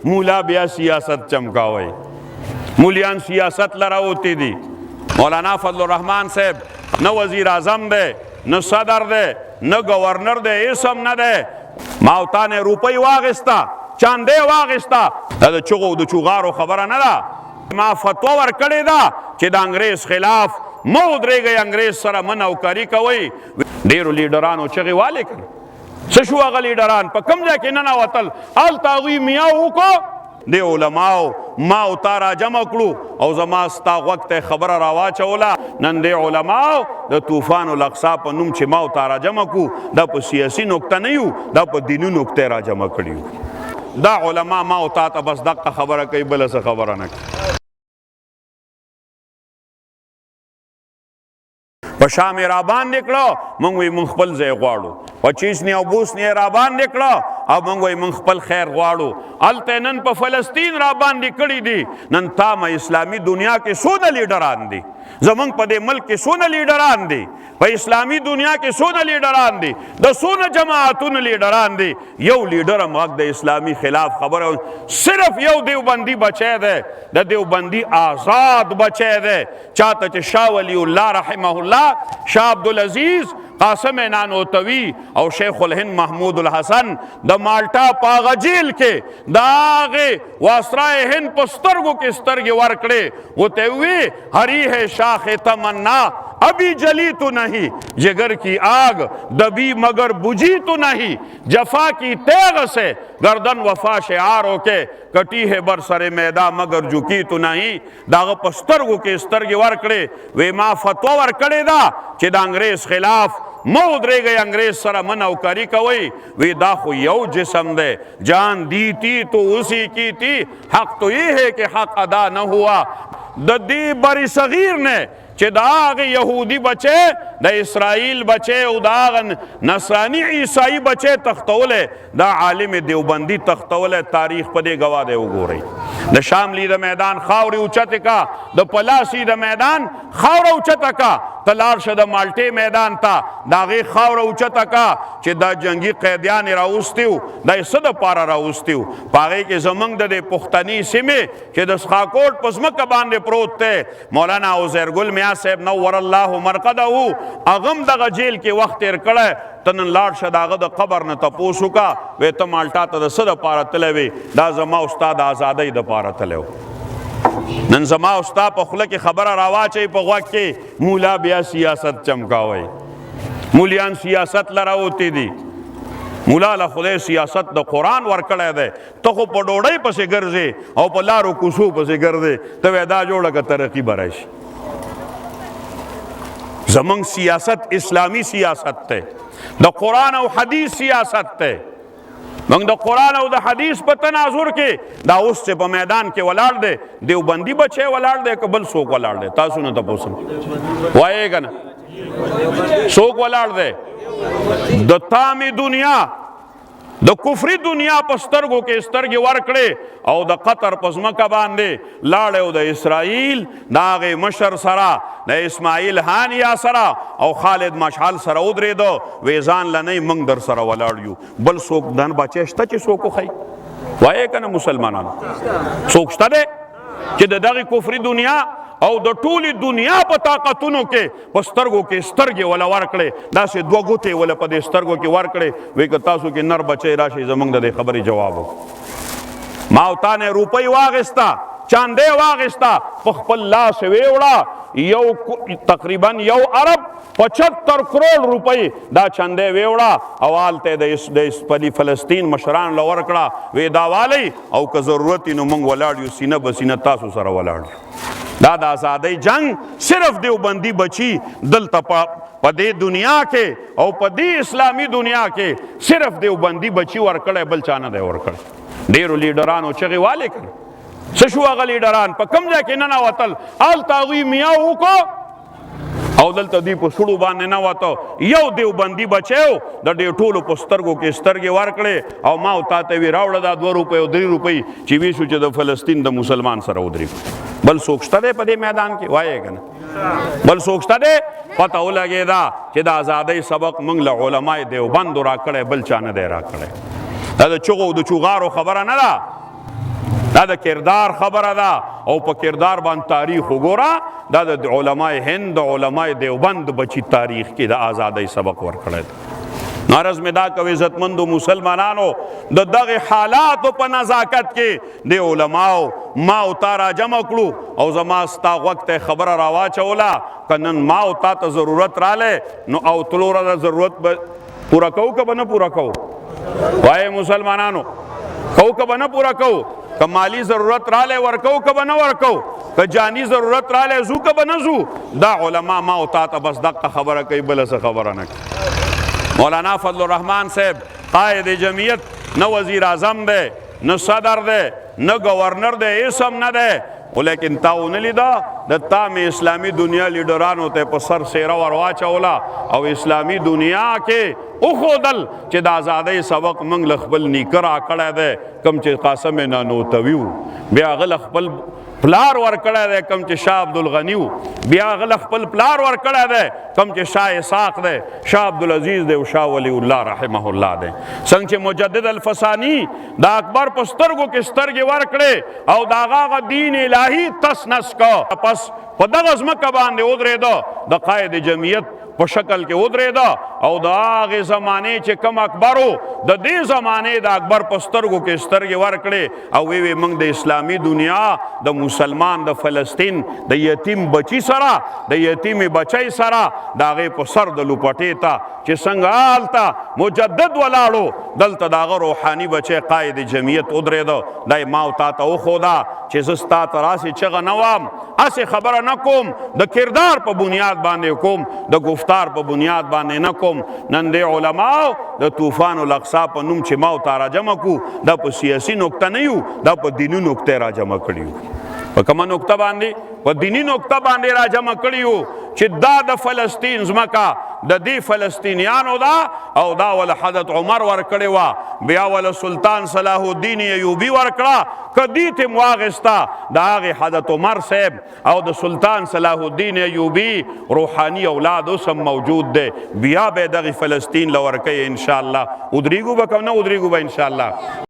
مولا بیا سیاست چمکاوي. مولیان سیاست لراوتی دی. مولانا فضل الرحمن صاحب نه وزیر اعظم دی، نه صدر دی، نه گورنر دی، اسم نه دی. ما تا نه روپۍ واغستا، چاندې واغستا. دا د چغو د چوغارو خبره نه ده. ما فتوا ورکړې ده چې د انګریز خلاف مه ودرېږئ، انګریز سره مه نوکري کوئ. ډېرو لیډرانو چغې والې کړې. څه شو هغه لیډران په کوم ځای کې ننوتل؟ هلته هغوی میاو وکړو. دی علماو ما او تا را جمع کړو او زما ستا غوږ ته خبره راواچوله. نن دی علماو د طوفان الاقصی په نوم چې ما او تا را جمع کړو، دا په سیاسي نکته نه یو، دا په دیني نکته را جمع کړي یو. دا علما ما او تا ته بس دقه خبره کوي، بله څه خبره نه کوي. په شام یې راباندې کړه، موږ وایي موږ خپل ځای غواړو. په چیسني او بوسني یې راباندې کړه او موږ وایي موږ خپل خیر غواړو. هلته نن په فلسطین راباندې کړي دي. نن تامه اسلامي دنیا کې څونه لیډران دي، زمونږ په دې ملک کې څونه لیډران دي، په اسلامي دنیا کې څونه لیډران دي، د څونه جماعتونو لیډران دي. یو لیډر هم غږ د اسلامي خلاف خبره، صرف یو دیوبندي بچی دی، د دیوبندي آزاد بچی دی. چاته چې شاه ولی الله رحمه الله، شاه عبدالعزیز، قاسم نانوتوی او شیخ الهند محمود الحسن د مالټا پاغه جیل کې د هغې واسرای هند په سترګو کې سترګې ورکړې. ورته وی ہری ہے شاخ تمنا ابھی جلی تو نہیں، جگر کی آگ دبی مگر بجھی تو نہیں، جفا کی تیغ سے گردن وفا شعاروں کے کٹی ہے بر سر میدان مگر جھکی تو نہیں. داغه په سترګو کې سترګې ورکړې. وی ما فتوا ورکړې ده چې د انګریز خلاف مه ودرېږئ، انګریز سره مه نوکري کوئ. وی دا خو یو جسم دی، جان دی تھی تو اسی کی تھی، حق تو یہ ہے کہ حق ادا نہ ہوا. د دې بر صغیر نه چې د هغه یهودي بچی، د اسرائیل بچی او د هغه نصراني عیسائی بچی تختولی، دا عالم دیوبندي تختولی. تاریخ په دې ګواه دی. وګورئ د شاملی د میدان خاورې اوچتې کا، د پلاسی د میدان خاوره اوچته کا، ته لاړ شه د مالټې میدان ته، د هغې خاوره اوچته کا چې دا جنګي قیدیان یې راوستي وو. دا یې څه دپاره راوستي وو؟ په هغې کې زموږ د دې پښتني سیمې چې د سخاکوټ په ځمکه باندې پروت دی، مولانا عزیرګل میاں صاحب نور الله مرقده، هغه هم دغه جیل کې وخت تېر کړی. ته نن لاړ شه د هغه د قبر نه تپوس وکړه، وی ته مالټا ته د څه دپاره تللی وې؟ دا زما او ستا د ازادۍ دپاره تللی و. نن زما او ستا په خوله کې خبره راواچوي، په غوږ کې مولا بیا سیاست چمکاوئ. مولیان سیاست لراوتی دي. مولا له خدای سیاست د قرآن ورکړی دی. ته خو په ډوډۍ پسې ګرځې او په لارو کوڅو پسې ګرځې. ته وایې دا جوړه که ترقي به راشي. زمونږ سیاست اسلامی سیاست دی، د قرآن او حدیث سیاست دی. موږ د قرآن او د حدیث په تناظر کې دا اوس چې په میدان کې ولاړ دی، دیوبندي بچی ولاړ دی که بل څوک ولاړ دی؟ تاسو نه تپوس وایې که نه؟ څوک ولاړ دی؟ د تامې دنیا، د کفري دنیا په سترګو کې سترګې ورکړې او د قطر په ځمکه باندې لاړې او د اسرائیل د هغې مشر سره، د اسماعیل هانیا سره او خالد مشعل سره ودرېده. وی ځان لنی موږ در سره ولاړ یو، بل څوک دن بچی شته چې څوک وښیي؟ وایې که نه مسلمانانو؟ څوک شته دی چې د دغې کفري دنیا او د ټولې دنیا په طاقتونو کې په سترګو کې سترګې وله ورکړې، داسې دوه ګوتې وله په دې سترګو کې ورکړې. وی که تاسو کې نر بچی راشي زموږ د دې خبرې جواب وکړو. ما او تا نه روپۍ واغسته، چاندې واغسته، په خپل لاس ویوړه. یو تقریبا 1 ارب 75 کروڑ روپۍ دا چاندې ویوړه او هلته د فلسطین مشران له ورکړه. وی دا والی او که ضرورت نو موږ ولاړ یو، سینه به سینه تاسو سره ولاړ یو. دا د ازادۍ جنگ صرف دیوبندي بچی دلته په دې دنیا کې او په دې اسلامي دنیا کې صرف دیوبندي بچی ورکړی، بل چا نه دی ورکړی. ډېرو لیډرانو چغې والې کړې. څه شو هغه لیډران؟ په کوم ځای کې ننوتل؟ هلته هغوی میاو وکړو او دلته دوی په سړو باندې نوته. یو دیوبندي بچی و، د دې ټولو په سترګو کې سترګې ورکړې او ما او تا ته وی راوړه دا 2 روپۍ او 3 روپۍ چې وی شو چې د فلسطین د مسلمان سره ودرېږو. بل څوک شته دی په دې میدان کې؟ وایې که نه؟ بل څوک شته دی؟ پته ولګېده چې د ازادۍ سبق موږ له علمای دیوبندو راکړی، بل چا نه دی راکړی. دا د چغو د چوغارو خبره نه ده. دا د کردار خبره ده او په کردار باندې تاریخ وګوره دا د علماء هند علماء دیوبند بچی تاریخ کې د آزادۍ سبق ورکړی نارز میں دا کوي عزتمندو مسلمانانو د دغه حالاتو په نزاکت کې د علماو ما او تا را جمع کړو او زما ستا وخت خبره راواچوله کنن ما او تا ته ضرورت رااله نو او تلوره د ضرورت پورا کوو که به نه پورا کوو وایي مسلمانانو کوو که به نه پورا کوو که مالی ضرورت رااله ورکوو که به نه ورکوو که جانی ضرورت رااله زو که به نه زو دا علما ما او تا ته بس دقه خبره کوي بله څه خبره نه کوي مولانا فضل الرحمن صاحب قائد جمعیت نہ وزیر اعظم دے نہ صدر دے نہ گورنر دے اسم نہ دے لیکن تاو نلی دا تا میں اسلامی دنیا لیڈرانو تے پر سر سیرہ وروا چولا او اسلامی دنیا کے اخو دل چی دا آزادی سبق منگ لخبل نیکر آکڑا دے کم چی قاسم نانو تویو بیا غلخبل پلار ورکڑا دے کم چی شاہ عبدالغنیو بیا غلخبل پلار ورکڑا دے کم چی شاہ اساق دے شاہ عبدالعزیز دے و شاہ ولی اللہ رحمہ اللہ دے سنگ چی مجدد الفسانی دا اکبر پسترگو کسترگی ورکڑے او دا غاغ دین الہی تس نس کا پس پا دغز مکہ باندے ادرے دا قائد جمعیت په شکل کې ودرېده او د هغې زمانې چې کم اکبرو د دې زمانې د اکبر په سترګو کې سترګې ورکړې او وی موږ د اسلامي دنیا د مسلمان د فلسطین د یتیم بچی سره د یتیم بچی سره د هغې په سر د لوپټې ته چې څنګه هلته مجدد ولاړو دلته د هغه روحاني بچی قائد جمعیت ودرېده دا یې ما او تا ته وښوده چې زه ستا ته راسې چغه نه وم هسې خبره نه کوم د کردار په بنیاد باندې کوم د گفتار په بنیاد باندې نه کوم نن د علماو د طوفان الاقصی په نوم چې ما او تا را جمع کو دا په سیاسي نقطه نه یو دا په دیني نقطه را جمع کړي په کومه نقطه باندې په دینی نقطه باندې را جمع کړیو چې دا د فلسطین ځمکه د دې فلسطینیانو دا او دا ول حضرت عمر ورکړی وه بیا ول سلطان صلاح الدین ایوبي ورکړه که دې ته م واخېسته د هغې حضرت عمر صاحب او د سلطان صلاح الدین ایوبي روحاني اولاد اوس هم موجود دی بیا به یې دغې فلسطین له ورکوي انشاءالله ودرېږو به که نه ودرېږو به انشاءالله